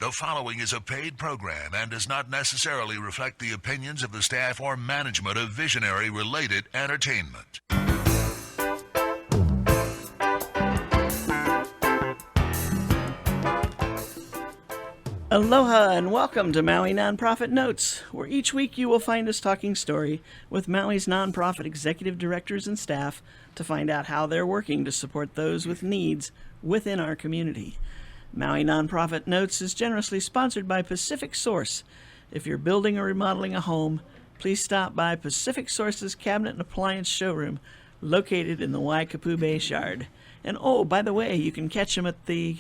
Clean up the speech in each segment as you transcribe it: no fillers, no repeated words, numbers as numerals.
The following is a paid program and does not necessarily reflect the opinions of the staff or management of Visionary-related entertainment. Aloha and welcome to Maui Nonprofit Notes, where each week you will find us talking story with Maui's nonprofit executive directors and staff to find out how they're working to support those with needs within our community. Maui Nonprofit Notes is generously sponsored by Pacific Source. If you're building or remodeling a home, please stop by Pacific Source's Cabinet and Appliance Showroom located in the Waikapu Bay Shard. And oh, by the way, you can catch them at the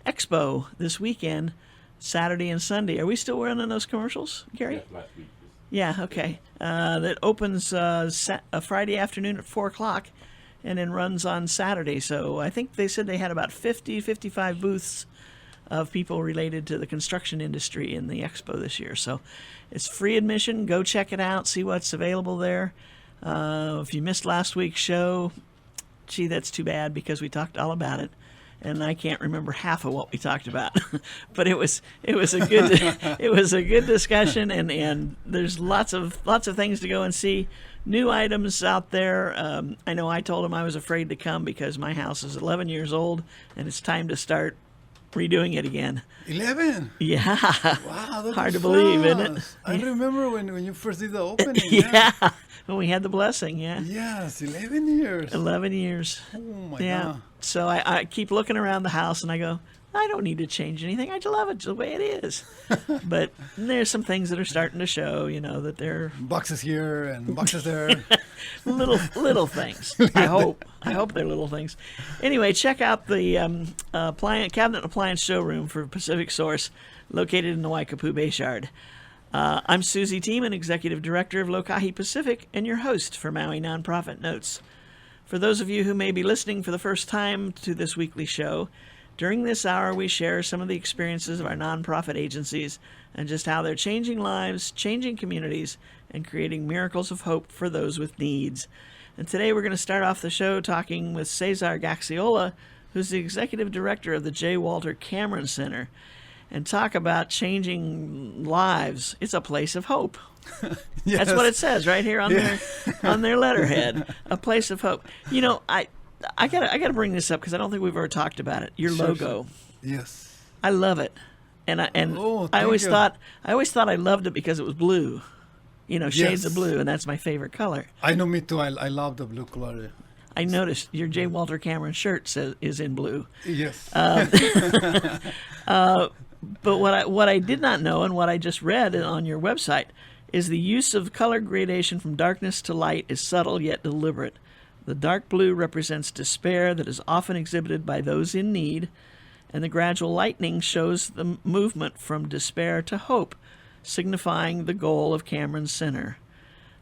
Expo this weekend, Saturday and Sunday. Are we still running those commercials, Gary? Yeah, last week. Yeah, okay. That opens Friday afternoon at 4 o'clock and then runs on Saturday. So I think they said they had about 55 booths of people related to the construction industry in the expo this year. So it's free admission. Go check it out, see what's available there. If you missed last week's show, gee, that's too bad because we talked all about it. And I can't remember half of what we talked about, but it was a good discussion, and there's lots of things to go and see. New items out there. I know I told him I was afraid to come because my house is 11 years old and it's time to start redoing it again. 11? Yeah. Wow, that's hard to believe, isn't it? I remember when you first did the opening. Yeah. When we had the blessing, yeah. Yes, 11 years. 11 years. Oh, my yeah. God. So I keep looking around the house and I go, I don't need to change anything. I just love it the way it is. But there's some things that are starting to show, that they're Boxes here and boxes there. little things. I hope they're little things. Anyway, check out the Cabinet and Appliance Showroom for Pacific Source, located in the Waikapu Bay Shard. I'm Susie Tiemann, Executive Director of Lokahi Pacific, and your host for Maui Nonprofit Notes. For those of you who may be listening for the first time to this weekly show, during this hour we share some of the experiences of our nonprofit agencies and just how they're changing lives, changing communities, and creating miracles of hope for those with needs. And today we're going to start off the show talking with Cesar Gaxiola, who's the Executive Director of the J. Walter Cameron Center, and talk about changing lives. It's a place of hope. Yes. That's what it says right here on their letterhead. A place of hope. I gotta bring this up because I don't think we've ever talked about it. Your logo. Yes. I love it, and I always thought I loved it because it was blue. Shades of blue, and that's my favorite color. I know, me too. I love the blue color. I noticed your J. Walter Cameron shirt is in blue. Yes. But what I did not know, and what I just read on your website, is the use of color gradation from darkness to light is subtle yet deliberate. The dark blue represents despair that is often exhibited by those in need, and the gradual lightening shows the movement from despair to hope, signifying the goal of Cameron Center.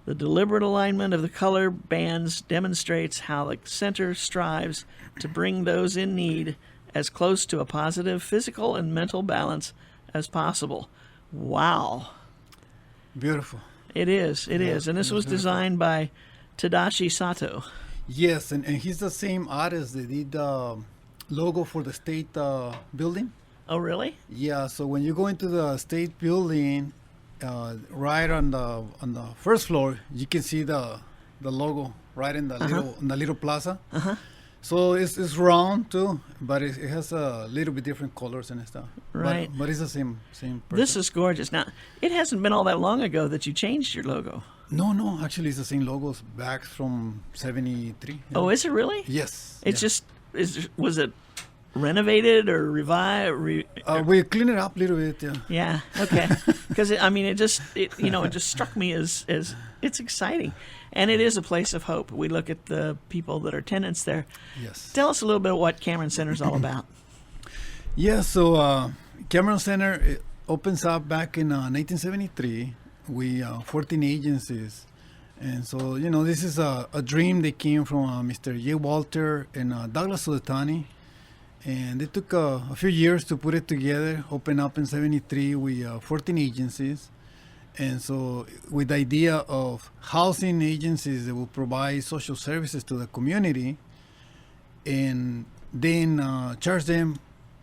The deliberate alignment of the color bands demonstrates how the center strives to bring those in need as close to a positive physical and mental balance as possible. Wow. Beautiful. It is. And this was designed by Tadashi Sato. Yes, and he's the same artist that did the logo for the state building. Oh, really? Yeah, so when you go into the state building, right on the first floor, you can see the logo right in the little plaza. Uh-huh. So it's round too, but it has a little bit different colors and stuff. Right. But it's the same person. This is gorgeous. Now, it hasn't been all that long ago that you changed your logo. No, actually it's the same logos back from 73. Yeah. Oh, is it really? Yes. It's was it renovated or revived? We clean it up a little bit, yeah. Yeah, okay. Because it just struck me as it's exciting. And it is a place of hope. We look at the people that are tenants there. Yes. Tell us a little bit what Cameron Center is all about. Yeah, so Cameron Center, it opens up back in 1973 with 14 agencies. And so, this is a dream that came from Mr. J. Walter and Douglas Sudetani. And it took a few years to put it together, open up in 73 with 14 agencies. And so with the idea of housing agencies that will provide social services to the community and then charge them,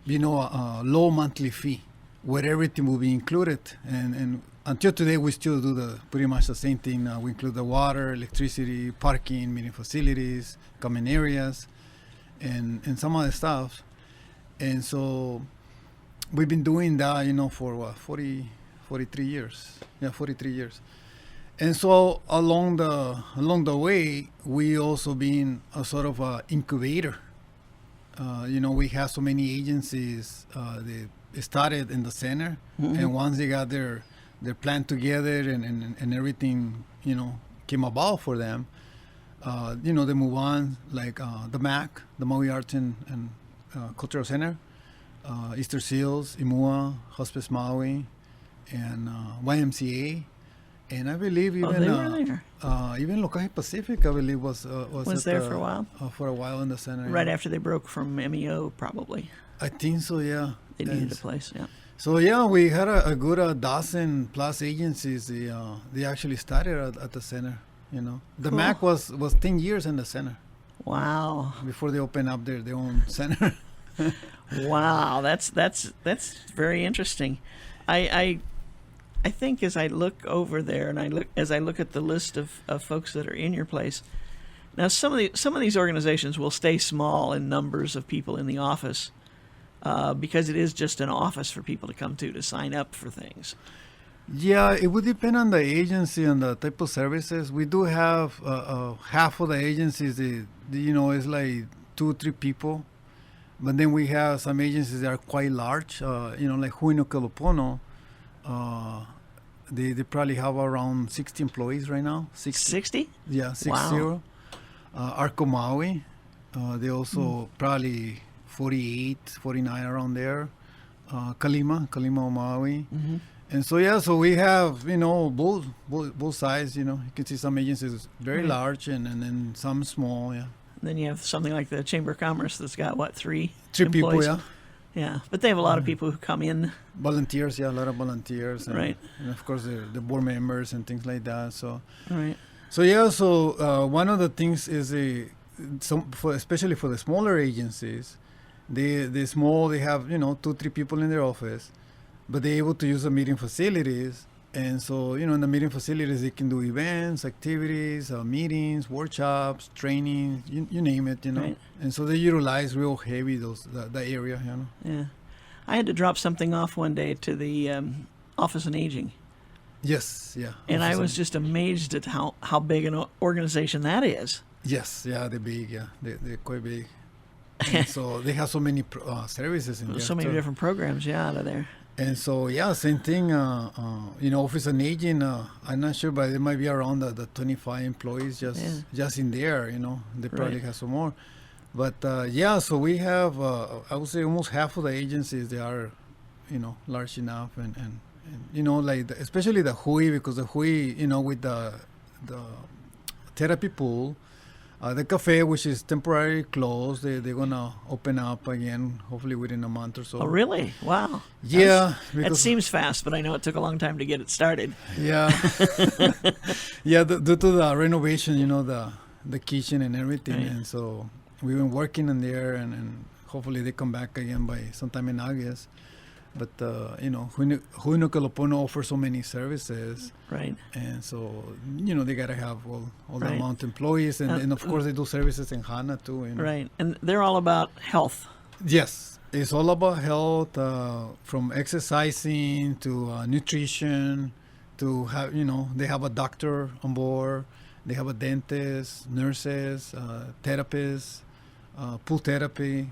a low monthly fee. where everything will be included. And until today, we still do pretty much the same thing. We include the water, electricity, parking, meeting facilities, common areas, and some other stuff. And so we've been doing that, for 43 years. Yeah, 43 years. And so along the way, we also been a sort of a incubator. We have so many agencies. They started in the center, and once they got their plan together and everything, came about for them, they move on, like the MAC, the Maui Arts and Cultural Center, Easter Seals, IMUA, Hospice Maui, and YMCA. And I believe even they were there. Even Lokahi Pacific, I believe, was there for a while? For a while in the center. Right after they broke from MEO, probably. I think so, yeah. They needed a place, yeah. So, yeah, we had a good dozen plus agencies. They actually started at the center, The Cool. MAC was 10 years in the center Wow. before they opened up their own center. Wow, that's very interesting. I think as I look over there and as I look at the list of folks that are in your place, now some of these organizations will stay small in numbers of people in the office because it is just an office for people to come to sign up for things. Yeah, it would depend on the agency and the type of services. We do have half of the agencies, it's like 2 or 3 people. But then we have some agencies that are quite large, like Hui no Kelopono. They probably have around 60 employees right now. 60? Yeah, 60. Wow. Arco Maui, they also probably 48, 49 around there. Kalima Maui. Mm-hmm. And so we have, both sides, You can see some agencies very large and then some small, yeah. Then you have something like the Chamber of Commerce that's got, what, 3 people, employees? yeah. Yeah, but they have a lot of people who come in. Volunteers, yeah, a lot of volunteers. And, Right. And of course, the board members and things like that. So, Right. One of the things is especially for the smaller agencies, they have 2, 3 people in their office, but they're able to use the meeting facilities. And so, in the meeting facilities, they can do events, activities, meetings, workshops, training, you name it, Right. And so they utilize real heavy the area, Yeah. I had to drop something off one day to the Office on Aging. Yes, yeah. And I was just amazed at how big an organization that is. Yes, yeah, they're big, yeah. They're quite big. And so they have so many services in there. So many too. different programs, yeah, out of there. And so, yeah, same thing. Office on Aging, I'm not sure, but it might be around the 25 employees just in there, They probably Right. have some more. But, so we have, I would say almost half of the agencies, they are, large enough. And like, especially the Hui, because the Hui, with the therapy pool, the cafe, which is temporarily closed, they're going to open up again, hopefully within a month or so. Oh, really? Wow. Yeah. That seems fast, but I know it took a long time to get it started. Yeah. Yeah, due to the renovation, the kitchen and everything. Right. And so we've been working in there, and hopefully they come back again by sometime in August. But, Hui no Kelopono offers so many services. Right. And so, they got to have all the Right. amount of employees. And of course, they do services in Hana, too. Right. And they're all about health. Yes. It's all about health, from exercising to nutrition, to have, they have a doctor on board. They have a dentist, nurses, therapists, pool therapy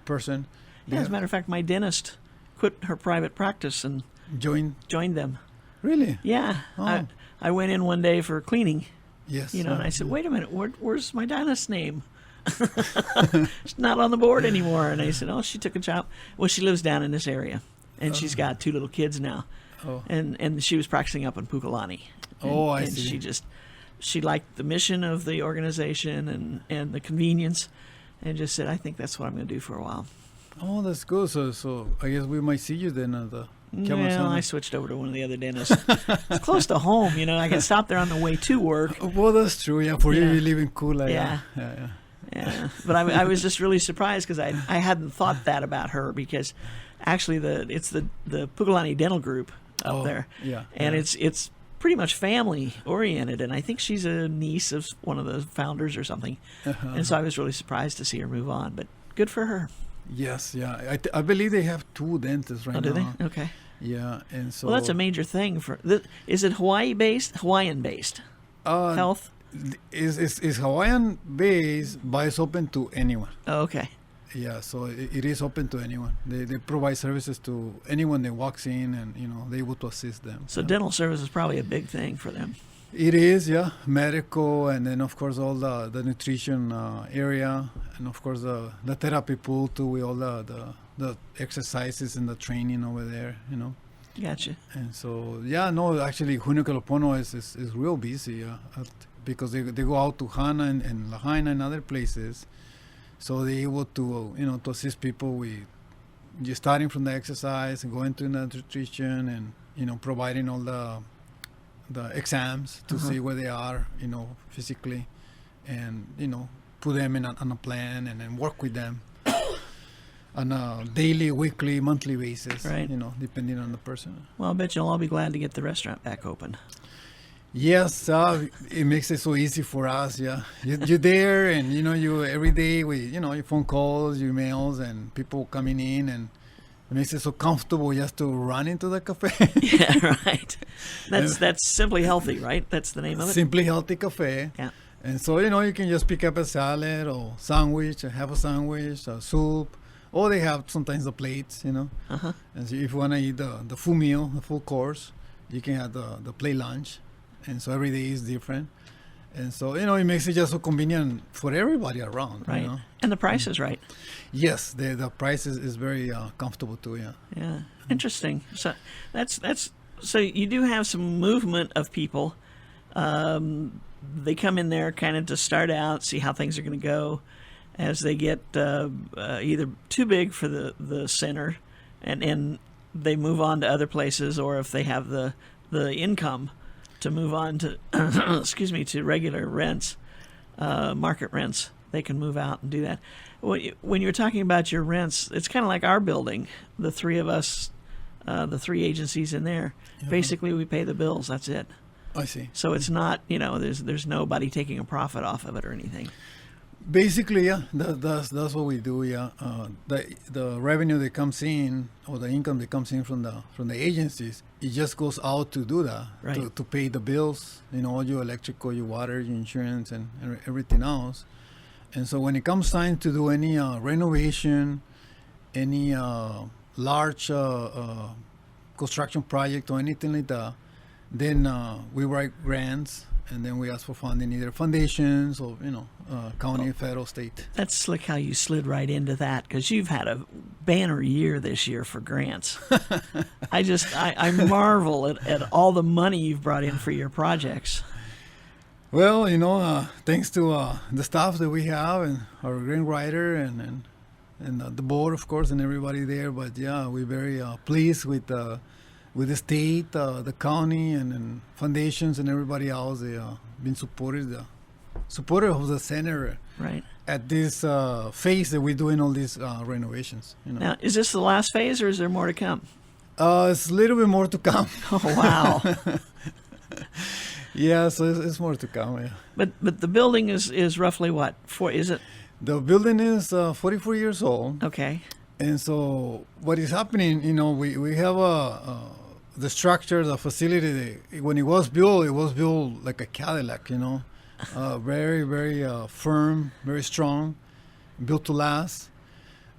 person. Yeah, as a matter of fact, my dentist quit her private practice and Join. joined them. Really? Yeah. Oh. I went in one day for cleaning, Yes. and I said, wait a minute, where's my dentist's name? It's not on the board anymore. And I said, oh, she took a job. Well, she lives down in this area, and she's got 2 little kids now. Oh. And she was practicing up in Pukalani. Oh, I and see. She liked the mission of the organization and the convenience, and just said, I think that's what I'm going to do for a while. Oh, that's good. So I guess we might see you then at the Cameron Well, Center. I switched over to one of the other dentists. It's close to home, I can stop there on the way to work. Well, that's true. Yeah, for Yeah. you live in Kula. Yeah. Yeah. Yeah, but I was just really surprised because I hadn't thought that about her because actually it's the Pukalani Dental Group up there. Yeah. And yeah. it's pretty much family oriented, and I think she's a niece of one of the founders or something. And so I was really surprised to see her move on, but good for her. Yes, yeah. I believe they have 2 dentists right Oh, do now. they? Okay. Yeah, and so Well, that's a major thing for. Is it Hawaiian based health? is Hawaiian based, but it's open to anyone. Oh, okay. Yeah, so it is open to anyone. They provide services to anyone that walks in, and they're able to assist them. So dental service is probably a big thing for them. It is, yeah, medical, and then of course all the nutrition area, and of course the therapy pool too, with all the exercises and the training over there, Gotcha. And so yeah, no, actually Hunukalopono is real busy, because they go out to Hana and Lahaina and other places, so they're able to to assist people with just starting from the exercise and going to the nutrition and providing all the exams to see where they are, physically, and put them on a plan and then work with them on a daily, weekly, monthly basis, Right. Depending on the person. Well, I bet you'll all be glad to get the restaurant back open. Yes, it makes it so easy for us. Yeah, you're there, and you every day with your phone calls, your emails, and people coming in, and it makes it so comfortable just to run into the cafe. Yeah, right. That's Simply Healthy, right? That's the name of it. Simply Healthy Cafe. Yeah. And so you can just pick up a salad or sandwich, or have a sandwich, a soup, or they have sometimes the plates. And so if you want to eat the full meal, the full course, you can have the plate lunch. And so every day is different. And so, it makes it just so convenient for everybody around. Right. And the price is right. Yes, the price is very comfortable too, yeah. Yeah. Interesting. So so you do have some movement of people. They come in there kind of to start out, see how things are going to go. As they get either too big for the center, and they move on to other places, or if they have the income to move on to to regular rents, market rents, they can move out and do that. When you're talking about your rents, it's kind of like our building. The 3 of us, the 3 agencies in there, basically we pay the bills. That's it. I see. So it's not, there's nobody taking a profit off of it or anything. Basically, yeah, that's what we do. Yeah, the revenue that comes in, or the income that comes in from the agencies, it just goes out to do that, Right. to pay the bills, all your electrical, your water, your insurance, and everything else. And so when it comes time to do any renovation, any large construction project or anything like that, then we write grants. And then we ask for funding, either foundations or, county, federal, state. That's slick how you slid right into that, because you've had a banner year this year for grants. I marvel at all the money you've brought in for your projects. Well, thanks to the staff that we have and our grant writer and the board, of course, and everybody there. But yeah, we're very pleased with the state, the county, and foundations and everybody else. They been supportive of the center, Right. at this phase that we're doing all these renovations. Now, is this the last phase, or is there more to come? It's a little bit more to come. Oh, wow. Yeah, so it's more to come. Yeah. But the building is roughly what? Is it? The building is 44 years old. Okay. And so what is happening, we have the structure, the facility, when it was built like a Cadillac, very, very firm, very strong, built to last.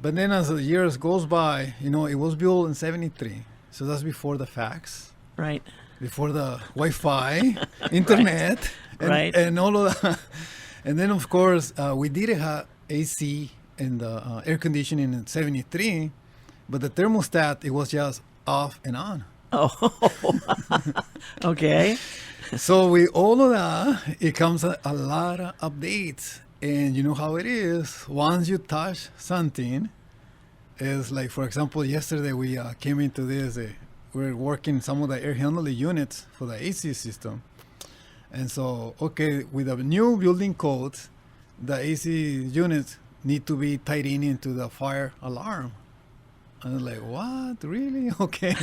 But then as the years goes by, it was built in 73. So that's before the fax, Right. before the Wi-Fi, internet, Right. and all of that. And then, of course, we did have AC and air conditioning in 73, but the thermostat, it was just off and on. Oh, okay. So with all of that, it comes a lot of updates. And you know how it is. Once you touch something, it's like, for example, yesterday we came into this. We're working some of the air handling units for the AC system. And so, okay, with the new building codes, the AC units need to be tied into the fire alarm. I was like, what? Really? Okay.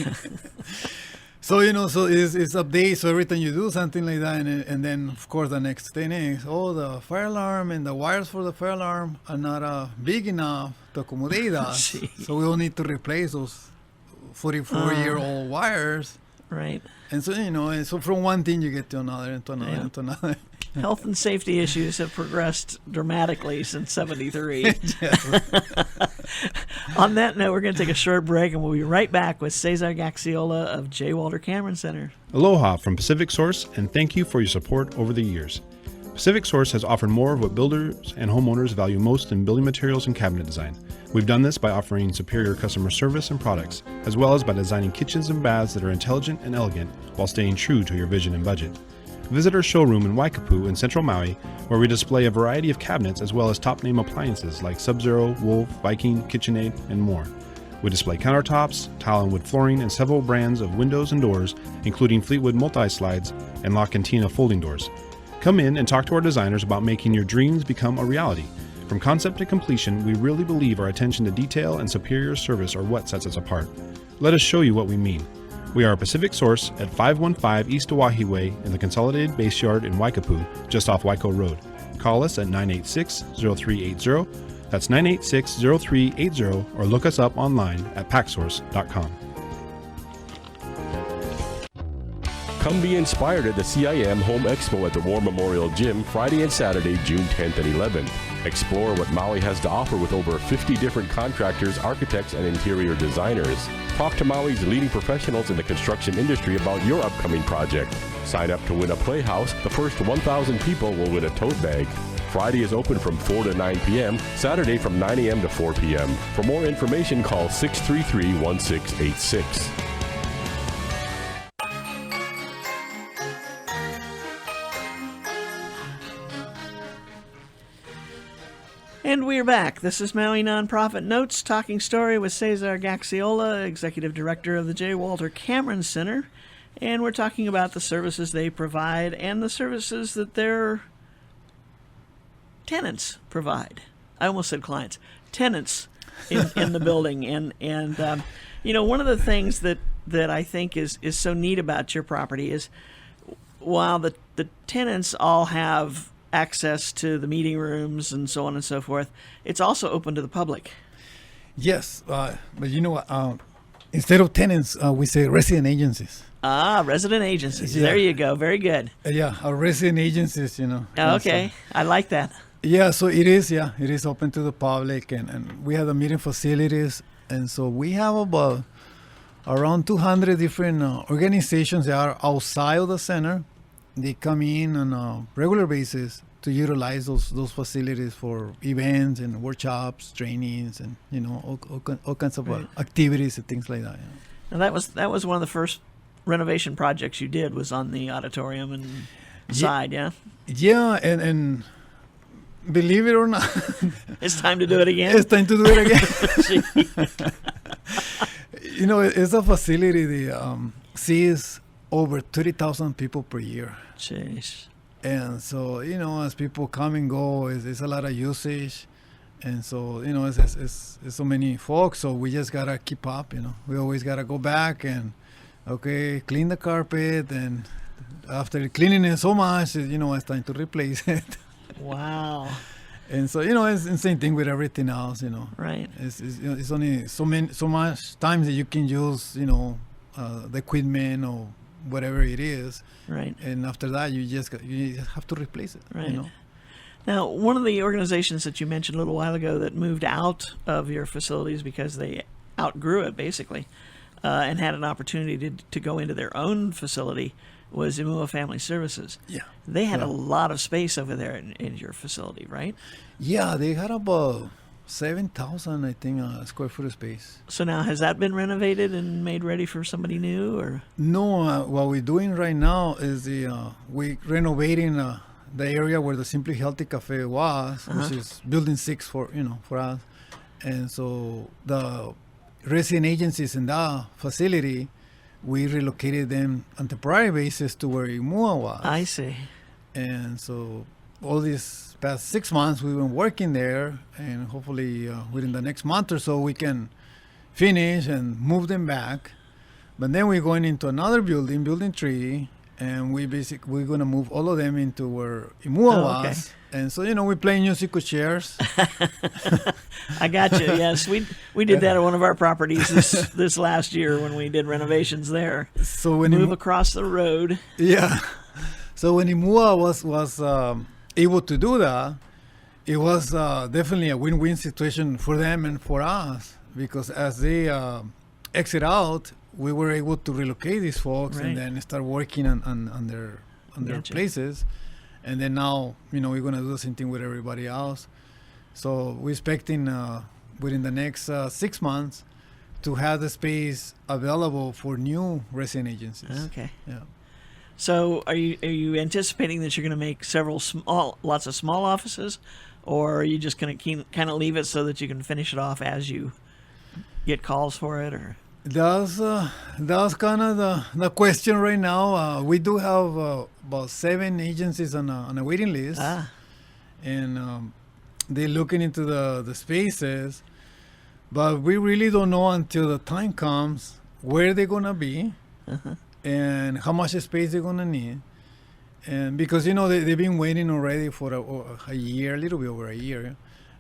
So, so it's updates. So every time you do something like that, and then, of course, the next thing is, the fire alarm and the wires for the fire alarm are not big enough to accommodate us. Gee. So we will need to replace those 44-year-old wires. Right. And so, and so from one thing you get to another and to another and to another. Health and safety issues have progressed dramatically since 73. On that note, we're going to take a short break, and we'll be right back with Cesar Gaxiola of J. Walter Cameron Center. Aloha from Pacific Source, and thank you for your support over the years. Pacific Source has offered more of what builders and homeowners value most in building materials and cabinet design. We've done this by offering superior customer service and products, as well as by designing kitchens and baths that are intelligent and elegant while staying true to your vision and budget. Visit our showroom in Waikapu in central Maui, where we display a variety of cabinets as well as top-name appliances like Sub-Zero, Wolf, Viking, KitchenAid, and more. We display countertops, tile and wood flooring, and several brands of windows and doors, including Fleetwood multi-slides and La Cantina folding doors. Come in and talk to our designers about making your dreams become a reality. From concept to completion, we really believe our attention to detail and superior service are what sets us apart. Let us show you what we mean. We are a Pacific Source at 515 East Oahe Way in the Consolidated Base Yard in Waikapu, just off Waiko Road. Call us at 986-0380. That's 986-0380, or look us up online at packsource.com. Come be inspired at the CIM Home Expo at the War Memorial Gym Friday and Saturday, June 10th and 11th. Explore what Maui has to offer with over 50 different contractors, architects, and interior designers. Talk to Maui's leading professionals in the construction industry about your upcoming project. Sign up to win a playhouse. The first 1,000 people will win a tote bag. Friday is open from 4 to 9 p.m., Saturday from 9 a.m. to 4 p.m. For more information, call 633-1686. And we're back. This is Maui Nonprofit Notes, talking story with Cesar Gaxiola, Executive Director of the J. Walter Cameron Center. And we're talking about the services they provide and the services that their tenants provide. I almost said clients. Tenants in the building. And one of the things that I think is so neat about your property is while the tenants all have access to the meeting rooms and so on and so forth, it's also open to the public. Yes, but you know what? Instead of tenants, we say resident agencies. Resident agencies. Yeah. There you go. Very good. Yeah, our resident agencies, Okay, I like that. Yeah, so it is open to the public, and we have the meeting facilities, and so we have about around 200 different organizations that are outside of the center. They come in on a regular basis to utilize those facilities for events and workshops, trainings, and all kinds of activities and things like that. And that was one of the first renovation projects you did, was on the auditorium and side, yeah? Yeah, and believe it or not, it's time to do it again. It's time to do it again. It's a facility that sees over 30,000 people per year. Jeez. And so, as people come and go, it's a lot of usage. And so, it's so many folks, so we just got to keep up, We always got to go back and, clean the carpet. And after cleaning it so much, it's time to replace it. Wow. And so, it's the same thing with everything else, Right. It's only so much times that you can use, the equipment or whatever it is, right? And after that, you have to replace it, right? Now, one of the organizations that you mentioned a little while ago that moved out of your facilities because they outgrew it, basically, and had an opportunity to go into their own facility was Imua Family Services. Yeah, they had a lot of space over there in your facility, right? Yeah, they had about 7,000, I think, square foot of space. So now, has that been renovated and made ready for somebody new, or? No, what we're doing right now is we're renovating the area where the Simply Healthy Cafe was, which is Building 6 for us. And so the resident agencies in that facility, we relocated them on a temporary basis to where Imua was. I see. And so all these past 6 months we've been working there, and hopefully within the next month or so we can finish and move them back. But then we're going into another building, building 3, and we're gonna move all of them into where Imua okay. was. And so we're playing musical chairs. I got you. Yes, we did that at one of our properties this last year when we did renovations there. So when Move across the road. Yeah. So when Imua was able to do that, it was definitely a win-win situation for them and for us, because as they exit out, we were able to relocate these folks Right. and then start working on their Gotcha. places. And then now, we're going to do the same thing with everybody else. So we're expecting within the next 6 months to have the space available for new resident agencies. Okay. Yeah. So are you anticipating that you're going to make lots of small offices, or are you just going to kind of leave it so that you can finish it off as you get calls for it? Or That's kind of the question right now. We do have about 7 agencies on a waiting list, and they're looking into the spaces, but we really don't know until the time comes where they're gonna be and how much space they're gonna need. And because they've been waiting already for a year, a little bit over a year,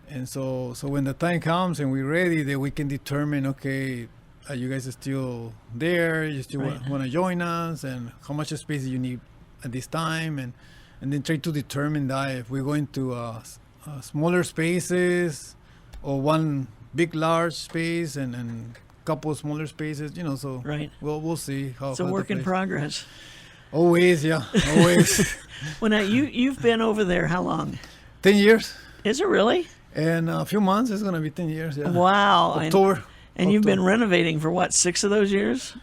and so when the time comes and we're ready, then we can determine, okay, you guys are still there, you still Right. want to join us, and how much space do you need at this time, and then try to determine that if we're going to smaller spaces or one big large space and couple of smaller spaces, so Right. we'll see how it's a how work the in place- progress. Always, yeah, always. Well, now you've been over there how long? 10 years, Is it really? and a few months it's gonna be 10 years. Yeah. Wow. October. And you've been October. renovating for what, 6 of those years?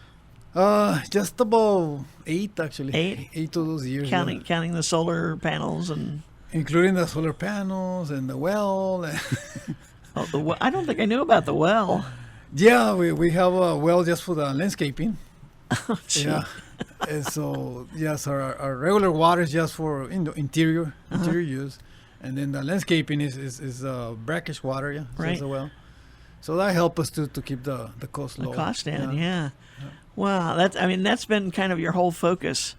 Just about 8 actually. 8? 8 of those years. yeah. Counting the solar panels and Including the solar panels and the well. I don't think I knew about the well. Yeah, we have a well just for the landscaping. Gee. Yeah. And so, yes, our regular water is just for interior use. And then the landscaping is brackish water, yeah, Right. as well. So that helps us to keep the cost low. The cost down, yeah. Wow, that's been kind of your whole focus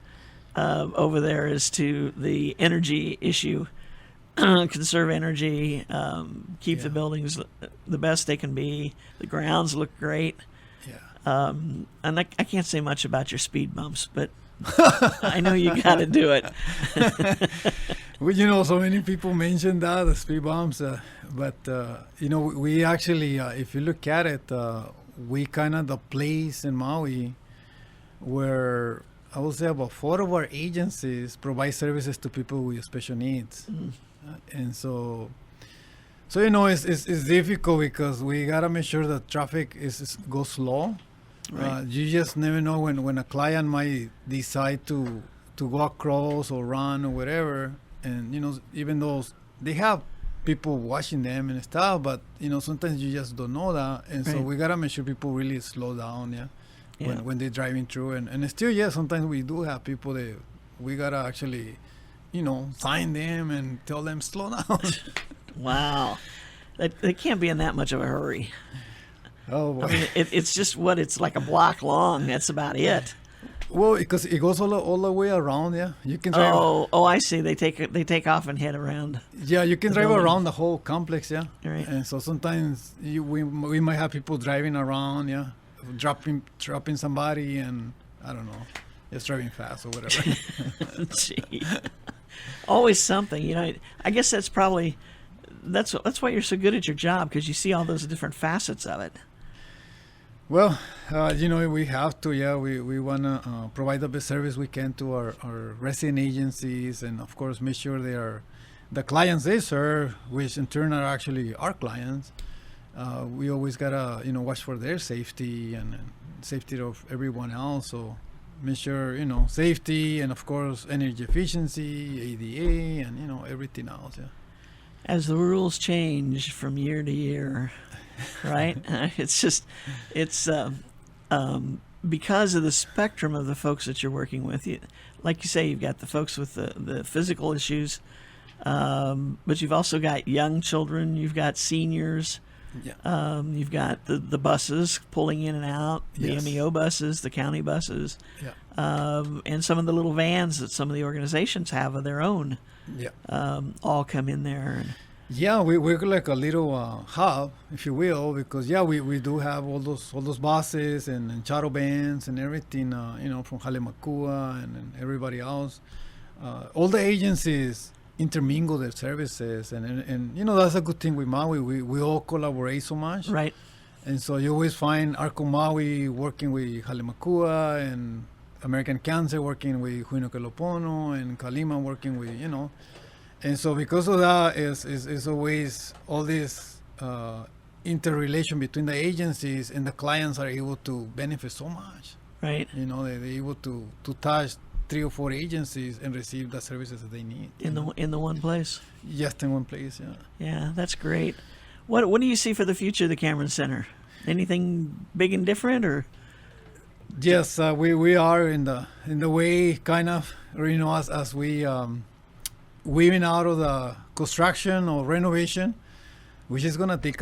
over there, is to the energy issue, conserve energy, keep the Yeah. buildings the best they can be. The grounds look great, Yeah. and I can't say much about your speed bumps, but I know you got to do it. Well, so many people mention that, the speed bumps, but we actually, if you look at it, we kind of the place in Maui where I would say about 4 of our agencies provide services to people with special needs. And so it's difficult because we gotta make sure that traffic goes slow. Right. You just never know when a client might decide to go across or run or whatever. And even though they have people watching them and stuff, but sometimes you just don't know that. And so Right. we gotta make sure people really slow down, Yeah. when they're driving through. And still, sometimes we do have people that we gotta actually sign them and tell them slow down. Wow, they can't be in that much of a hurry. Oh boy. I mean, it's just it's like a block long. That's about it. Well, because it goes all the way around. Yeah, you can drive. Oh, I see. They take off and head around. Yeah, you can the drive building. around the whole complex. Yeah, Right. and so sometimes we might have people driving around. Yeah, dropping somebody, and I don't know, just driving fast or whatever. Gee. Always something. I guess that's probably that's why you're so good at your job, because you see all those different facets of it. Well, we have to. Yeah, we want to provide the best service we can to our resident agencies, and of course make sure they are the clients they serve, which in turn are actually our clients. We always gotta watch for their safety and safety of everyone else. So make sure safety, and of course energy efficiency, ADA, and everything else. Yeah. As the rules change from year to year, right? It's because of the spectrum of the folks that you're working with. Like you say, you've got the folks with the physical issues, but you've also got young children, you've got seniors, Yeah. You've got the buses pulling in and out, the Yes. MEO buses, the county buses, Yeah. and some of the little vans that some of the organizations have of their own Yeah. all come in there. And, Yeah, we're like a little hub, if you will, because we do have all those buses and shuttle vans and everything, from Halemakua and everybody else. All the agencies intermingle their services, and that's a good thing with Maui. We all collaborate so much, right. and so you always find Arco Maui working with Halemakua and American Cancer working with Huinokelopono and Kalima working with And so because of that, is always all this interrelation between the agencies, and the clients are able to benefit so much. Right. They're able to touch 3 or 4 agencies and receive the services that they need. In the one place. Just in one place, yeah. Yeah, that's great. What do you see for the future of the Cameron Center? Anything big and different, or? Yes, we are in the way, kind of, as we weaving out of the construction or renovation, which is gonna take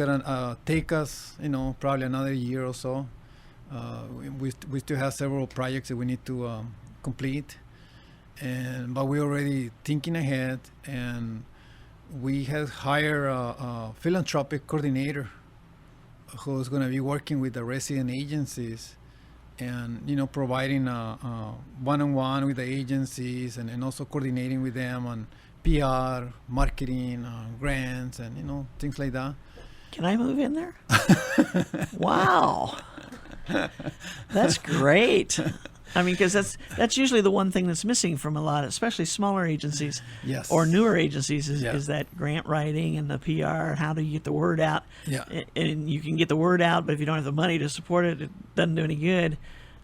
us, probably another year or so. We still have several projects that we need to complete, but we're already thinking ahead, and we have hired a philanthropic coordinator who's going to be working with the resident agencies and providing one-on-one with the agencies, and also coordinating with them on PR, marketing, grants, and things like that. Can I move in there? Wow, that's great. I mean, because that's usually the one thing that's missing from a lot, especially smaller agencies, Yes. or newer agencies, Yeah. is that grant writing and the PR. How do you get the word out? Yeah. And you can get the word out, but if you don't have the money to support it, it doesn't do any good.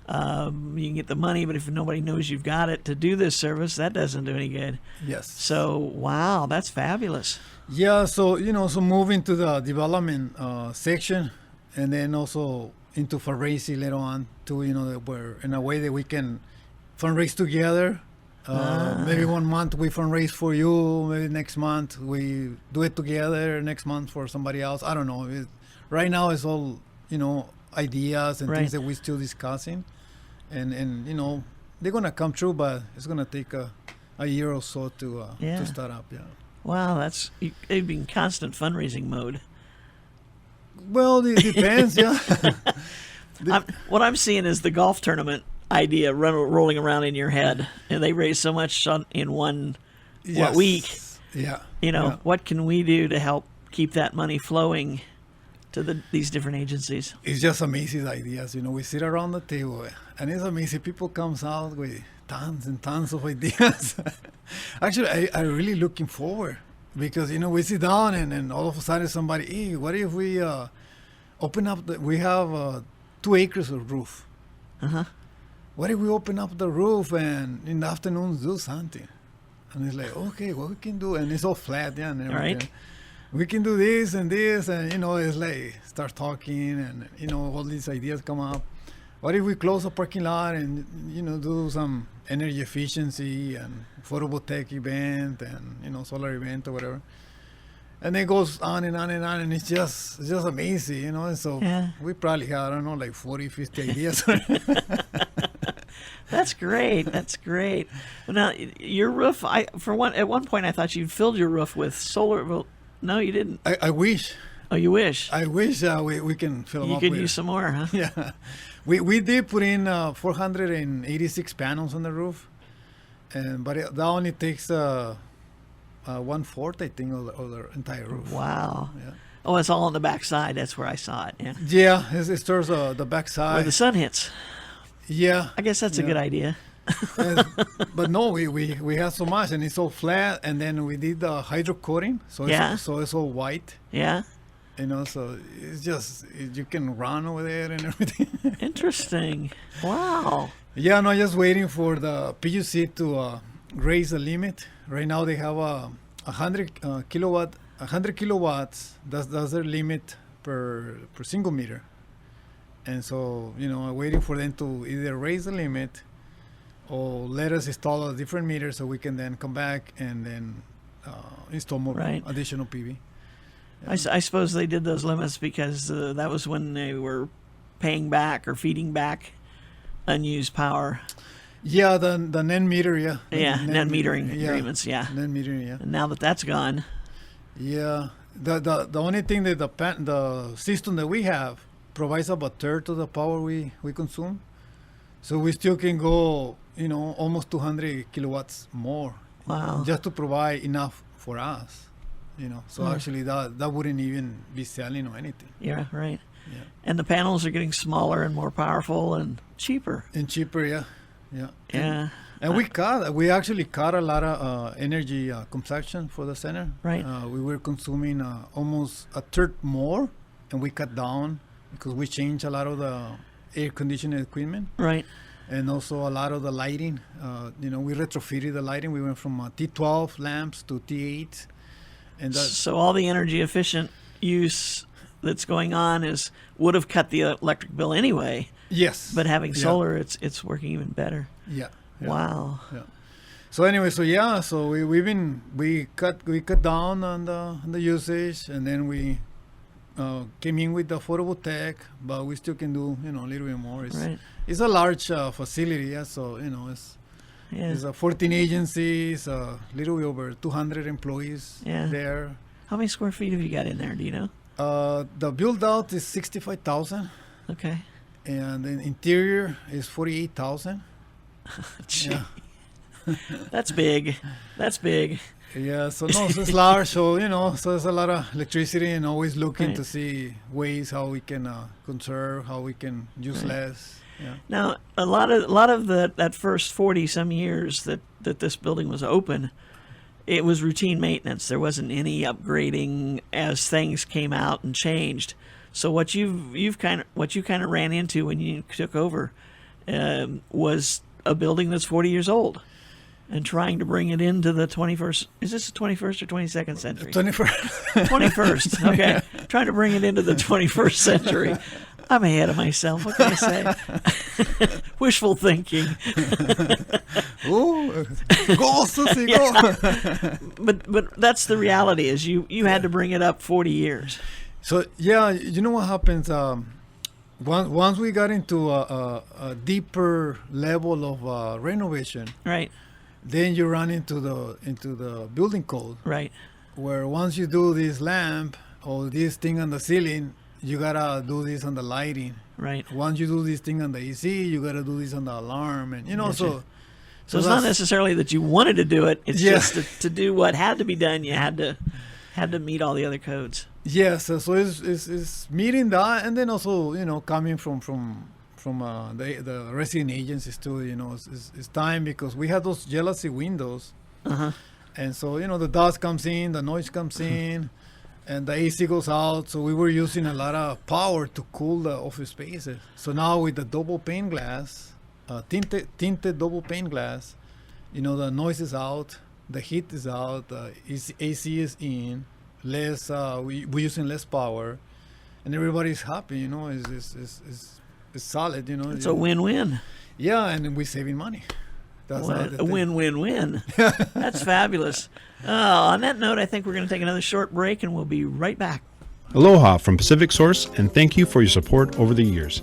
You can get the money, but if nobody knows you've got it to do this service, that doesn't do any good. Yes. So, wow, that's fabulous. Yeah, so moving to the development section, and then also into fundraising later on too. That we're in a way that we can fundraise together. Maybe one month we fundraise for you. Maybe next month we do it together. Next month for somebody else. I don't know. Right now it's all ideas and Right. things that we're still discussing, and they're gonna come true, but it's gonna take a year or so to start up. Yeah. Wow, they'd be in constant fundraising mode. Well, it depends. Yeah. What I'm seeing is the golf tournament idea rolling around in your head, and they raise so much in one Yes. week. Yeah. What can we do to help keep that money flowing to these different agencies? It's just amazing ideas. We sit around the table, and it's amazing. People comes out with tons and tons of ideas. Actually, I'm really looking forward, because we sit down, and all of a sudden somebody, hey, what if we open up we have 2 acres of roof. What if we open up the roof and in the afternoons do something? And it's like, okay, what we can do, and it's all flat, yeah, and everything. Right. We can do this and this, and it's like start talking, and all these ideas come up. What if we close a parking lot and do some energy efficiency and photovoltaic event and solar event or whatever? And it goes on and on and on, and it's just amazing, And so Yeah. we probably have, I don't know, like 40, 50 ideas. That's great. That's great. Now, your roof, at one point I thought you'd filled your roof with solar. Well, no, you didn't. I wish. Oh, you wish. We can fill them You up could with. use some more, huh? Yeah. We did put in 486 panels on the roof, but that only takes 1/4, I think, of the entire roof. Wow. Yeah. Oh, it's all on the back side. That's where I saw it. Yeah. Yeah, it's towards the back Where the side. sun hits. Yeah. I guess that's a Yeah. good idea. But no, we have so much, and it's all flat, and then we did the hydro coating, so it's all white. Yeah. So it's just you can run over there and everything. Interesting. Wow. Yeah, no, just waiting for the PUC to raise the limit. Right now they have 100 kilowatts. That's their limit per single meter. And so, waiting for them to either raise the limit or let us install a different meter so we can then come back and then install more Right. additional PV. I suppose they did those limits because that was when they were paying back or feeding back unused power. Yeah, the net meter, yeah. Yeah, net metering agreements, yeah. Net metering, yeah. And now that that's gone, Yeah. The only thing that the system that we have provides about a third of the power we consume. So we still can go, almost 200 kilowatts more. Wow. Just to provide enough for us, So actually that wouldn't even be selling or anything. yeah, right. Yeah. And the panels are getting smaller and more powerful and cheaper. And cheaper, yeah. Yeah. Yeah. And we actually cut a lot of energy consumption for the center. Right. We were consuming almost a third more, and we cut down because we changed a lot of the air conditioning equipment. Right. And also a lot of the lighting. We retrofitted the lighting. We went from T12 lamps to T8. And So all the energy efficient use that's going on would have cut the electric bill anyway. yes. But having Yeah. solar, it's working even better. Yeah. Yeah. Wow. Yeah. So anyway, so we cut down on the usage, and then we came in with the photovoltaic, but we still can do a little bit more. Right. It's a large facility, yeah. So Yeah. it's 14 agencies, a little bit over 200 employees Yeah. there. How many square feet have you got in there? Do you know? The build out is 65,000, Okay. and the interior is 48,000. Gee. Yeah. That's big. That's big. Yeah, so it's large, so so there's a lot of electricity, and always looking Right. to see ways how we can conserve, how we can use Right. less. Yeah. Now, a lot of that first 40 some years that this building was open, it was routine maintenance. There wasn't any upgrading as things came out and changed. So what you kind of ran into when you took over was a building that's 40 years old, and trying to bring it into the 21st. Is this the 21st or 22nd century? 21st. 21st. Okay. Trying to bring it into the 21st century. I'm ahead of myself. What can I say? Wishful thinking. Ooh, go, Susie, go. But that's the reality. Is you had to bring it up 40 years. So yeah, you know what happens? Once we got into a deeper level of renovation, Right. then you run into the building code, Right. where once you do this lamp or this thing on the ceiling, you gotta do this on the lighting. Right. Once you do this thing on the AC, you gotta do this on the alarm, and Gotcha. so So it's not necessarily that you wanted to do it. It's Yeah. just to do what had to be done. You had to meet all the other codes. yes. So it's meeting that, and then also coming from the resident agencies too. It's time, because we had those jealousy windows, Uh-huh. and so the dust comes in, the noise comes in, and the AC goes out. So we were using a lot of power to cool the office spaces. So now with the double pane glass, tinted double pane glass, the noise is out, the heat is out, the AC is in, less we're using less power, and everybody's happy. It's solid. It's a win-win. Yeah, and we're saving money. That's Well, another a thing. win-win-win. That's fabulous. On that note, I think we're going to take another short break, and we'll be right back. Aloha from Pacific Source, and thank you for your support over the years.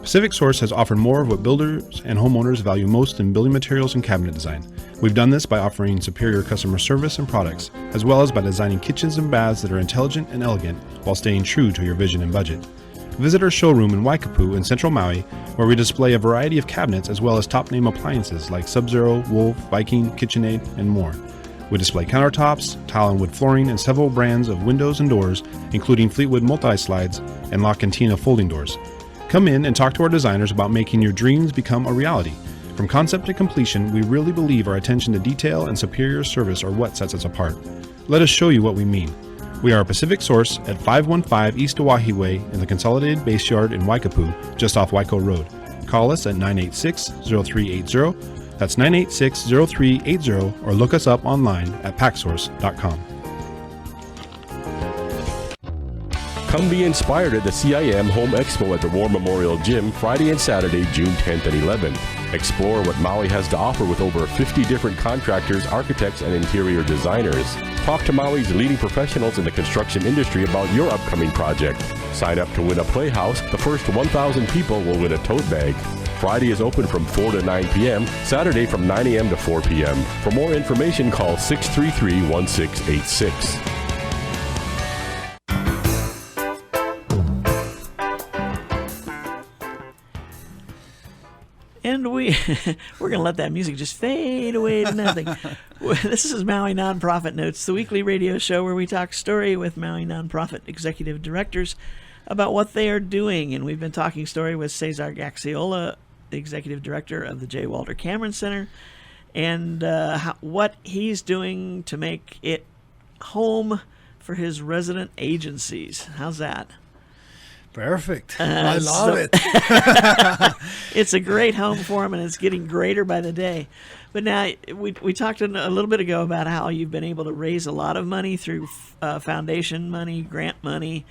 Pacific Source has offered more of what builders and homeowners value most in building materials and cabinet design. We've done this by offering superior customer service and products, as well as by designing kitchens and baths that are intelligent and elegant while staying true to your vision and budget. Visit our showroom in Waikapu in central Maui, where we display a variety of cabinets as well as top-name appliances like Sub-Zero, Wolf, Viking, KitchenAid, and more. We display countertops, tile and wood flooring, and several brands of windows and doors, including Fleetwood multi-slides and La Cantina folding doors. Come in and talk to our designers about making your dreams become a reality. From concept to completion, we really believe our attention to detail and superior service are what sets us apart. Let us show you what we mean. We are a Pacific Source at 515 East Oahe Way in the Consolidated Base Yard in Waikapu, just off Waiko Road. Call us at 986-0380. That's 986-0380, or look us up online at packsource.com. Come be inspired at the CIM Home Expo at the War Memorial Gym Friday and Saturday, June 10th and 11th. Explore what Maui has to offer with over 50 different contractors, architects, and interior designers. Talk to Maui's leading professionals in the construction industry about your upcoming project. Sign up to win a playhouse. The first 1,000 people will win a tote bag. Friday is open from 4 to 9 p.m., Saturday from 9 a.m. to 4 p.m. For more information, call 633-1686. And we're going to let that music just fade away to nothing. This is Maui Nonprofit Notes, the weekly radio show where we talk story with Maui Nonprofit executive directors about what they are doing. And we've been talking story with Cesar Gaxiola, the executive director of the J. Walter Cameron Center, and what he's doing to make it home for his resident agencies. How's that? Perfect. I love it. It's a great home for him, and it's getting greater by the day. But now, we talked a little bit ago about how you've been able to raise a lot of money through foundation money, grant money,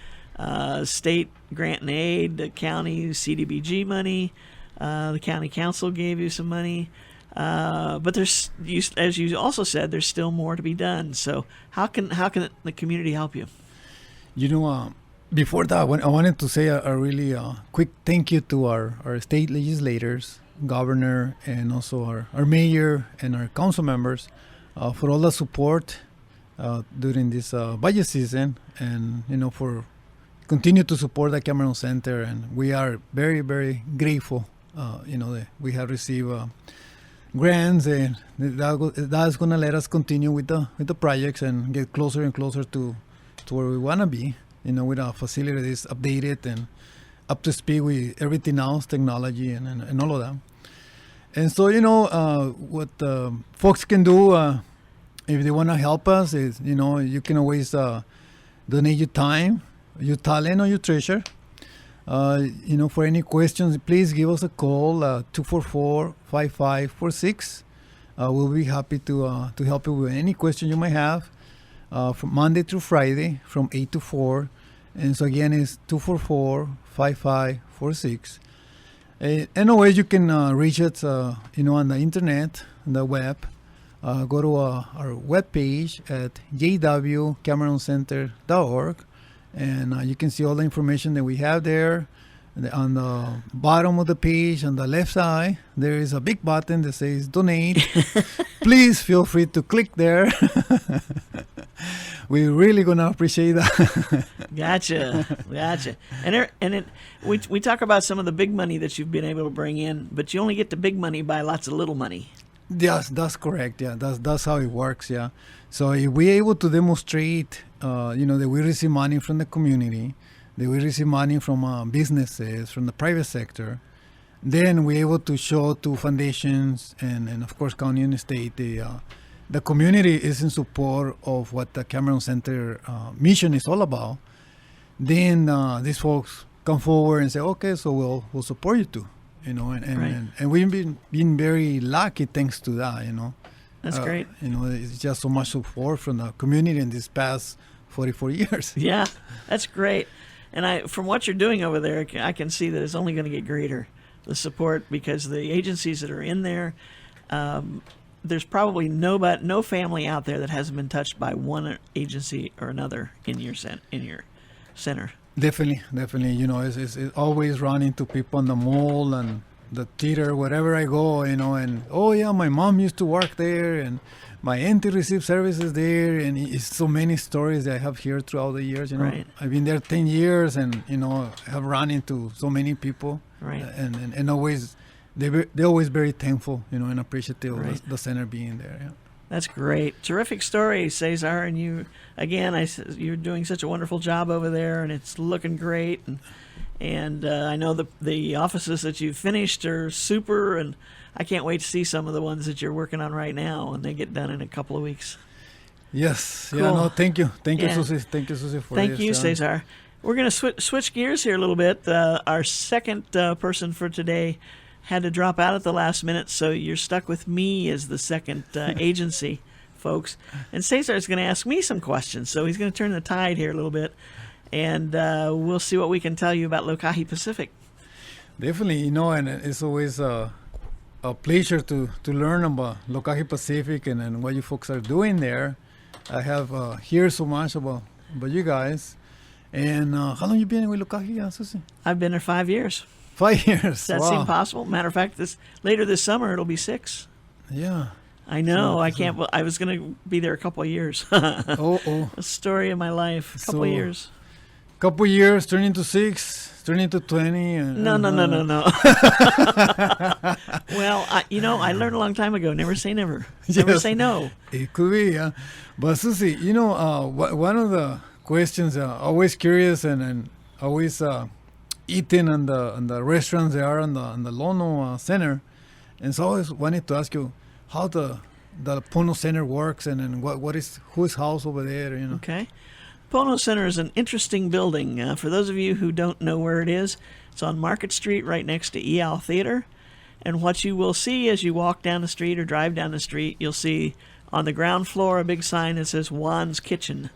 state grant and aid, the county CDBG money. The county council gave you some money. But there's, as you also said, there's still more to be done. So how can the community help you? Before that, I wanted to say a really quick thank you to our state legislators, governor, and also our mayor and our council members for all the support during this budget season, and for continue to support the Cameron Center. And we are very, very grateful. That we have received grants, and that's going to let us continue with the projects and get closer and closer to where we want to be. With our facility that is updated and up to speed with everything else, technology and all of that. And so, what folks can do if they want to help us is, you can always donate your time, your talent, or your treasure. For any questions, please give us a call, 244-5546. We'll be happy to help you with any question you might have. From Monday through Friday from 8 to 4. And so again, it's 244-5546. And always you can reach us, on the internet, on the web. Go to our webpage at jwcameroncenter.org. And you can see all the information that we have there. On the bottom of the page, on the left side, there is a big button that says donate. Please feel free to click there. We're really going to appreciate that. Gotcha. We talk about some of the big money that you've been able to bring in, but you only get the big money by lots of little money. Yes, that's correct. Yeah, that's how it works. Yeah. So if we're able to demonstrate, that we receive money from the community, that we receive money from businesses, from the private sector, then we're able to show to foundations and of course, county and state, the community is in support of what the Cameron Center mission is all about. Then these folks come forward and say, okay, so we'll support you too, and we've been very lucky thanks to that, That's great. It's just so much support from the community in these past 44 years. Yeah, that's great. And from what you're doing over there, I can see that it's only going to get greater, the support, because the agencies that are in there, there's probably no family out there that hasn't been touched by one agency or another in your center. Definitely. It's always running to people in the mall and the theater, wherever I go, and my mom used to work there, and my auntie received services there, and it's so many stories that I have here throughout the years. Right. I've been there 10 years, and have run into so many people, right, and always. They're always very thankful, and appreciative of the center being there. Yeah. That's great. Terrific story, Cesar. And you, again, you're doing such a wonderful job over there, and it's looking great. And I know the offices that you've finished are super, and I can't wait to see some of the ones that you're working on right now when they get done in a couple of weeks. Yes. Cool. Yeah. No. Thank you. Thank you, Susie. Thank you, Susie, for this. Thank you, Cesar. We're going to switch gears here a little bit. Our second person for today had to drop out at the last minute, so you're stuck with me as the second agency, folks. And Cesar is going to ask me some questions, so he's going to turn the tide here a little bit, and we'll see what we can tell you about Lokahi Pacific. Definitely, and it's always a pleasure to learn about Lokahi Pacific and what you folks are doing there. I have heard so much about you guys. And how long you been with Lokahi, Susie? I've been there 5 years. 5 years. Does that wow. seem possible? Matter of fact, later this summer it'll be 6. Yeah. I know. I can't. I was going to be there a couple of years. Oh. A story of my life. A couple of years. Couple years, turning to 6, turning to 20. No. Well, I learned a long time ago. Never say never. Never say no. It could be, yeah. But Susie, one of the questions, always curious and always eating on the restaurants they are on the Lono Center, and so I always wanted to ask you how the Pono Center works and what is whose house over there, Okay. Pono Center is an interesting building. For those of you who don't know where it is, it's on Market Street right next to EAL Theater. And what you will see as you walk down the street or drive down the street, you'll see on the ground floor a big sign that says Juan's Kitchen.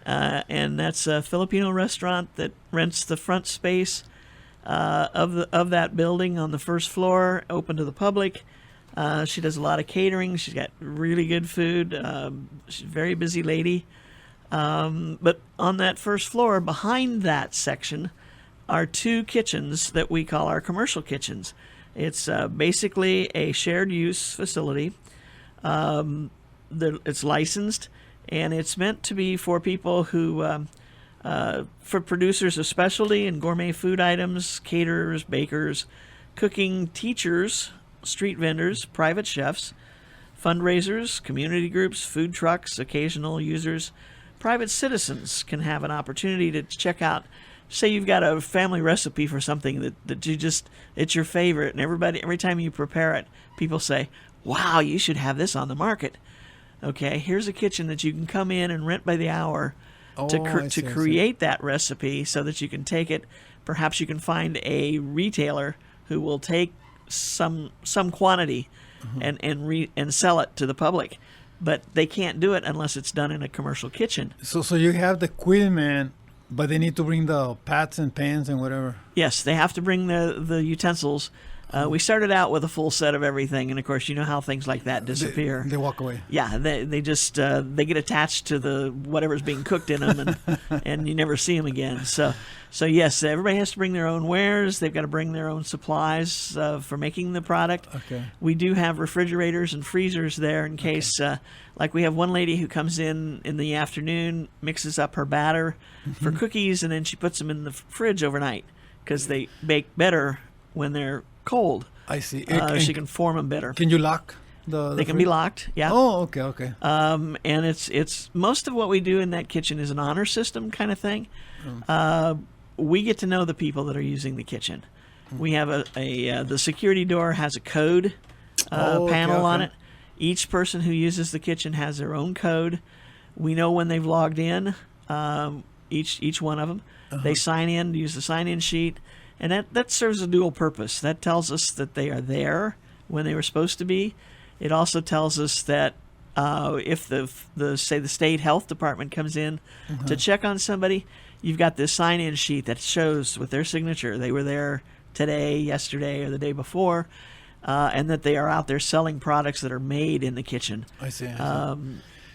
And that's a Filipino restaurant that rents the front space of that building on the first floor, open to the public. She does a lot of catering. She's got really good food. She's a very busy lady. But on that first floor, behind that section, are 2 kitchens that we call our commercial kitchens. It's basically a shared use facility. It's licensed, and it's meant to be for people who, for producers of specialty and gourmet food items, caterers, bakers, cooking teachers, street vendors, private chefs, fundraisers, community groups, food trucks, occasional users. Private citizens can have an opportunity to check out. Say you've got a family recipe for something that it's your favorite, and every time you prepare it, people say, wow, you should have this on the market. Okay, here's a kitchen that you can come in and rent by the hour to create that recipe so that you can take it. Perhaps you can find a retailer who will take some quantity and sell it to the public. But they can't do it unless it's done in a commercial kitchen. So you have the equipment, but they need to bring the pots and pans and whatever. Yes, they have to bring the utensils. We started out with a full set of everything, and of course, you know how things like that disappear. They walk away. Yeah, they just they get attached to the whatever's being cooked in them, and you never see them again. So yes, everybody has to bring their own wares. They've got to bring their own supplies for making the product. Okay. We do have refrigerators and freezers there in case, like we have one lady who comes in the afternoon, mixes up her batter for cookies, and then she puts them in the fridge overnight because they bake better when they're cold. I see. She can form them better. Can you lock They can be locked. Yeah. Oh, okay. And it's most of what we do in that kitchen is an honor system kind of thing. We get to know the people that are using the kitchen. We have the security door has a code panel on it. Each person who uses the kitchen has their own code. We know when they've logged in. Each one of them. They sign in, use the sign-in sheet. And that serves a dual purpose. That tells us that they are there when they were supposed to be. It also tells us that if the state health department comes in to check on somebody, you've got this sign-in sheet that shows with their signature they were there today, yesterday, or the day before, and that they are out there selling products that are made in the kitchen. I see.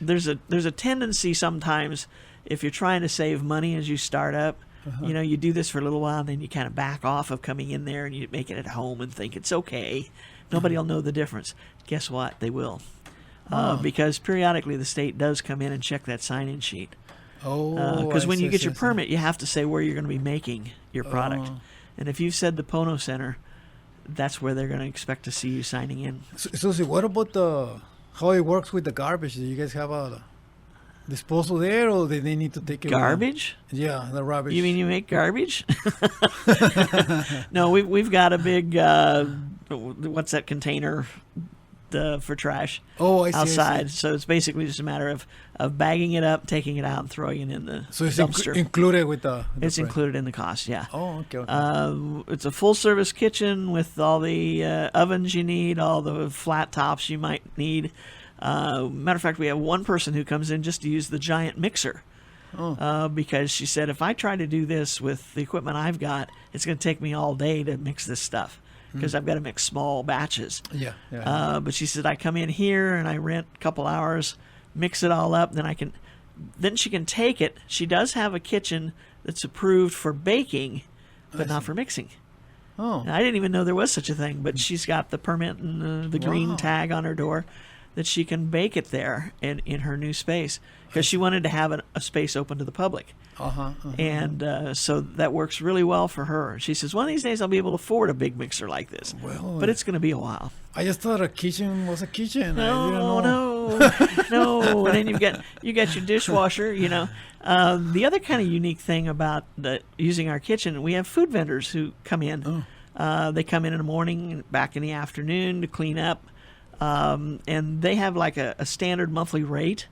There's a tendency sometimes if you're trying to save money as you start up. You do this for a little while, and then you kind of back off of coming in there, and you make it at home and think it's okay. Nobody will know the difference. Guess what? They will. Because periodically the state does come in and check that sign-in sheet. Because when you get your permit, you have to say where you're going to be making your product. And if you've said the Pono Center, that's where they're going to expect to see you signing in. Susie, what about how it works with the garbage? Do you guys have a disposal there, or they need to take it? Garbage? Yeah, the rubbish. You mean you make garbage? No, we've got a big what's that container for trash outside. So it's basically just a matter of bagging it up, taking it out, and throwing it in the dumpster. Included with the it's included in the cost, yeah. Oh, okay. It's a full-service kitchen with all the ovens you need, all the flat tops you might need. Matter of fact, we have one person who comes in just to use the giant mixer because she said, if I try to do this with the equipment I've got, it's going to take me all day to mix this stuff. because I've got to mix small batches. Yeah. Yeah. But she said I come in here and I rent a couple hours, mix it all up, then she can take it. She does have a kitchen that's approved for baking, but not for mixing. Oh. I didn't even know there was such a thing, but she's got the permit and the green tag on her door that she can bake it there in her new space, because she wanted to have a space open to the public. And so that works really well for her. She says, one of these days I'll be able to afford a big mixer like this. Well, but it's going to be a while. I just thought a kitchen was a kitchen. No. And then you got your dishwasher, you know. The other kind of unique thing about using our kitchen, we have food vendors who come in. They come in the morning, back in the afternoon to clean up. And they have like a standard monthly rate.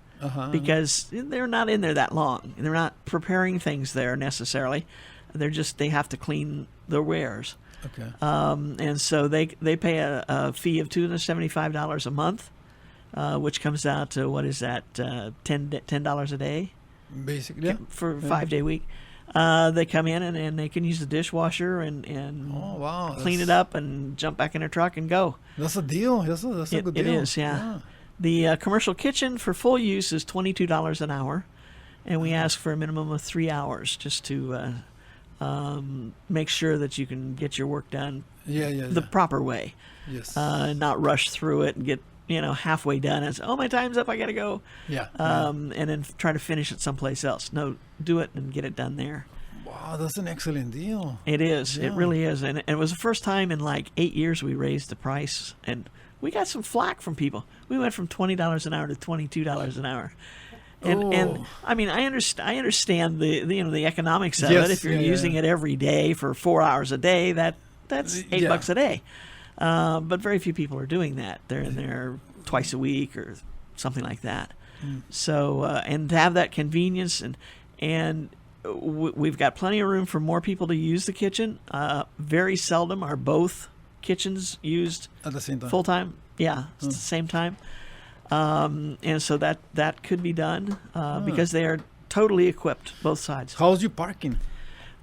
Because they're not in there that long. They're not preparing things there necessarily. They have to clean their wares. Okay. And so they pay a fee of $275 a month, which comes out to, what is that, $10 a day? Basically, yeah. For a 5-day week. They come in and they can use the dishwasher and clean it up and jump back in their truck and go. That's a deal. That's a good deal. It is, yeah. The commercial kitchen for full use is $22 an hour, and we ask for a minimum of 3 hours just to make sure that you can get your work done the proper way. Yes. And not rush through it and get halfway done and say, oh, my time's up, I got to go. Yeah. And then try to finish it someplace else. No, do it and get it done there. Wow, that's an excellent deal. It is. Yeah. It really is. And it was the first time in like 8 years we raised the price, and we got some flack from people. We went from $20 an hour to $22 an hour. And I mean, I understand the economics of it. If you're using it every day for 4 hours a day, that's $8 a day. But very few people are doing that. They're in there twice a week or something like that. So and to have that convenience and we've got plenty of room for more people to use the kitchen. Very seldom are both kitchens used at the same time, full time. Yeah, it's the same time. And so that could be done because they are totally equipped, both sides. How's your parking?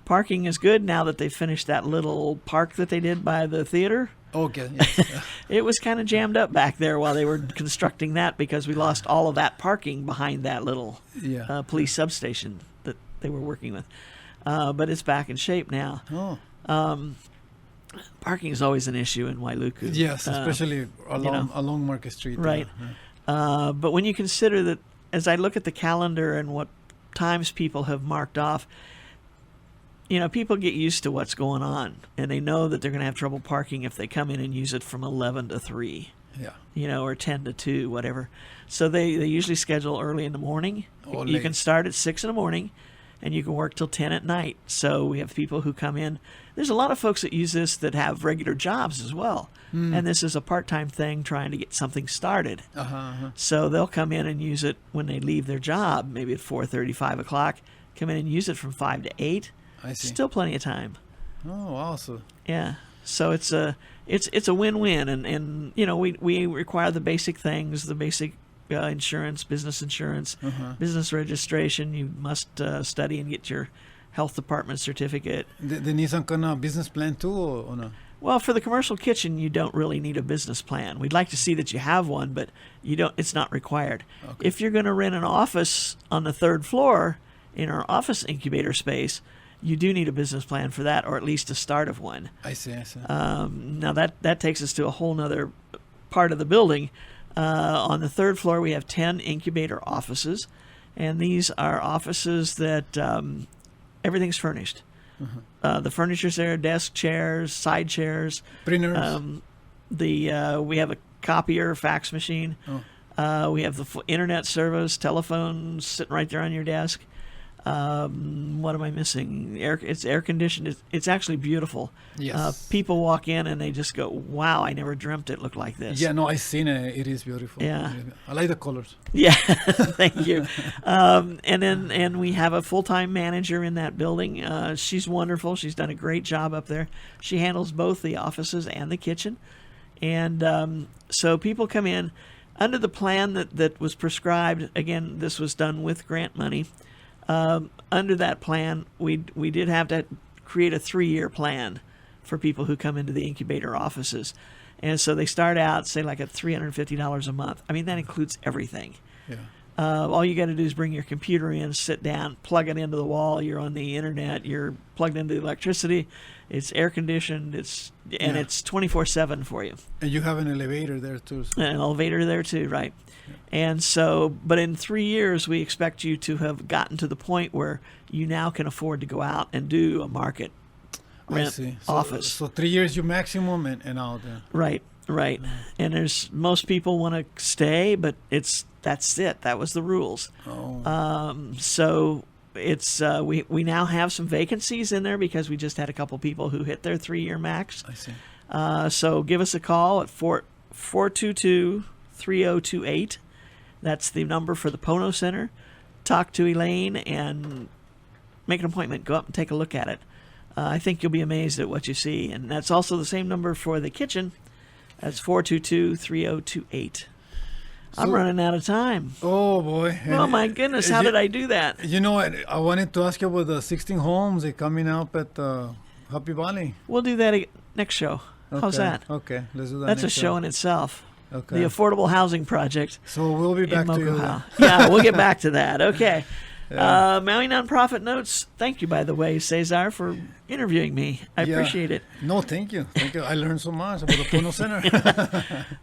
Parking is good now that they finished that little park that they did by the theater. Okay. Yeah. It was kind of jammed up back there while they were constructing that because we lost all of that parking behind that little police substation that they were working with. But it's back in shape now. Parking is always an issue in Wailuku. Yes, especially along Market Street. Right. But when you consider that, as I look at the calendar and what times people have marked off, people get used to what's going on, and they know that they're going to have trouble parking if they come in and use it from 11 to 3. Yeah. Or 10 to 2, whatever. So they usually schedule early in the morning. You can start at 6 in the morning, and you can work till 10 at night. So we have people who come in. There's a lot of folks that use this that have regular jobs as well. And this is a part-time thing trying to get something started. So they'll come in and use it when they leave their job, maybe at 4:30, 5 o'clock, come in and use it from 5 to 8. I see. Still plenty of time. Oh, awesome. Yeah. So it's a win-win. And we require the basic things, the basic insurance, business registration. You must study and get your health department certificate. They need some kind of business plan too, or no? Well, for the commercial kitchen, you don't really need a business plan. We'd like to see that you have one, but you don't. It's not required. Okay. If you're going to rent an office on the 3rd floor in our office incubator space, you do need a business plan for that, or at least a start of one. I see. Now that takes us to a whole nother part of the building. On the 3rd floor, we have 10 incubator offices, and these are offices that everything's furnished. The furniture's there: desk, chairs, side chairs, printers. We have a copier, fax machine. We have the internet service, telephone sitting right there on your desk. What am I missing? It's air conditioned. It's actually beautiful. Yes. People walk in and they just go, "Wow, I never dreamt it looked like this." Yeah, no, I've seen it. It is beautiful. Yeah. I like the colors. Yeah, thank you. And we have a full-time manager in that building. She's wonderful. She's done a great job up there. She handles both the offices and the kitchen. And so people come in under the plan that was prescribed. Again, this was done with grant money. Under that plan, we did have to create a 3-year plan for people who come into the incubator offices. And so they start out, say, like at $350 a month. I mean, that includes everything. Yeah. All you got to do is bring your computer in, sit down, plug it into the wall. You're on the internet. You're plugged into the electricity. It's air conditioned. It's 24/7 for you. And you have an elevator there too. So. An elevator there too, right? Yeah. And so, but in 3 years, we expect you to have gotten to the point where you now can afford to go out and do a market rent office. So 3 years you maximum and out there. Right. And there's most people want to stay, but that's it. That was the rules. So it's we now have some vacancies in there because we just had a couple people who hit their 3-year max. I see. So give us a call at 422-3028. That's the number for the Pono Center. Talk to Elaine and make an appointment. Go up and take a look at it. I think you'll be amazed at what you see. And that's also the same number for the kitchen. That's 422-3028. I'm running out of time. Oh, boy. Oh, my goodness. How did I do that? You know what? I wanted to ask you about the 16 homes that coming up at Happy Valley. We'll do that next show. Okay. How's that? Okay. Let's do that That's a next show in itself. Okay. The Affordable Housing Project. So we'll be back to you. Yeah, we'll get back to that. Okay. Maui Nonprofit Notes. Thank you, by the way, Cesar, for interviewing me. I appreciate it. No, thank you. I learned so much about the Pono Center.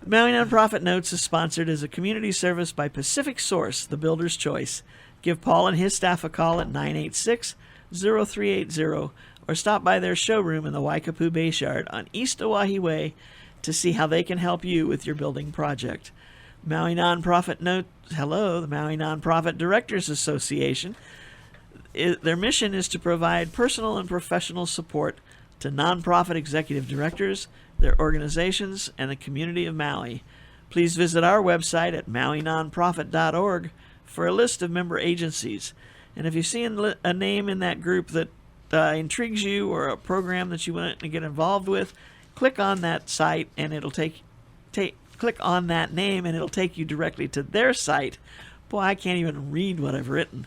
Maui Nonprofit Notes is sponsored as a community service by Pacific Source, the builder's choice. Give Paul and his staff a call at 986-0380 or stop by their showroom in the Waikapu Bayshard on East Oahe Way to see how they can help you with your building project. Maui Nonprofit Note, the Maui Nonprofit Directors Association. Their mission is to provide personal and professional support to nonprofit executive directors, their organizations, and the community of Maui. Please visit our website at mauinonprofit.org for a list of member agencies. And if you see a name in that group that intrigues you or a program that you want to get involved with, click on that site and it'll click on that name and it'll take you directly to their site. Boy, I can't even read what I've written.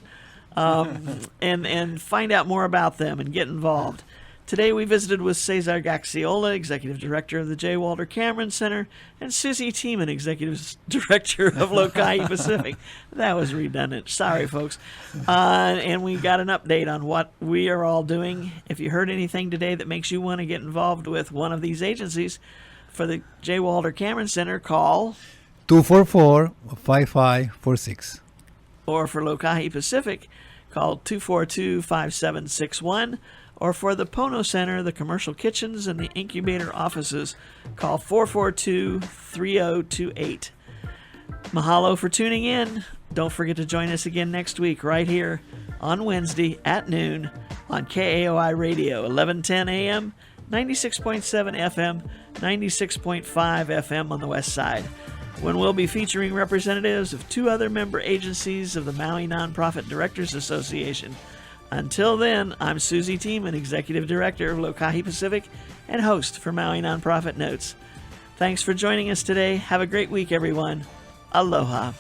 And find out more about them and get involved. Today we visited with Cesar Gaxiola, Executive Director of the J. Walter Cameron Center, and Susie Tiemann, Executive Director of Lokai Pacific. That was redundant. Sorry, folks. And we got an update on what we are all doing. If you heard anything today that makes you want to get involved with one of these agencies, for the J. Walter Cameron Center, call 244-5546. Or for Lokai Pacific, call 242-5761. Or for the Pono Center, the commercial kitchens, and the incubator offices, call 442-3028. Mahalo for tuning in. Don't forget to join us again next week right here on Wednesday at noon on KAOI Radio, 1110 AM, 96.7 FM, 96.5 FM on the west side, when we'll be featuring representatives of 2 other member agencies of the Maui Nonprofit Directors Association. Until then, I'm Susie Tiemann, Executive Director of Lokai Pacific and host for Maui Nonprofit Notes. Thanks for joining us today. Have a great week, everyone. Aloha.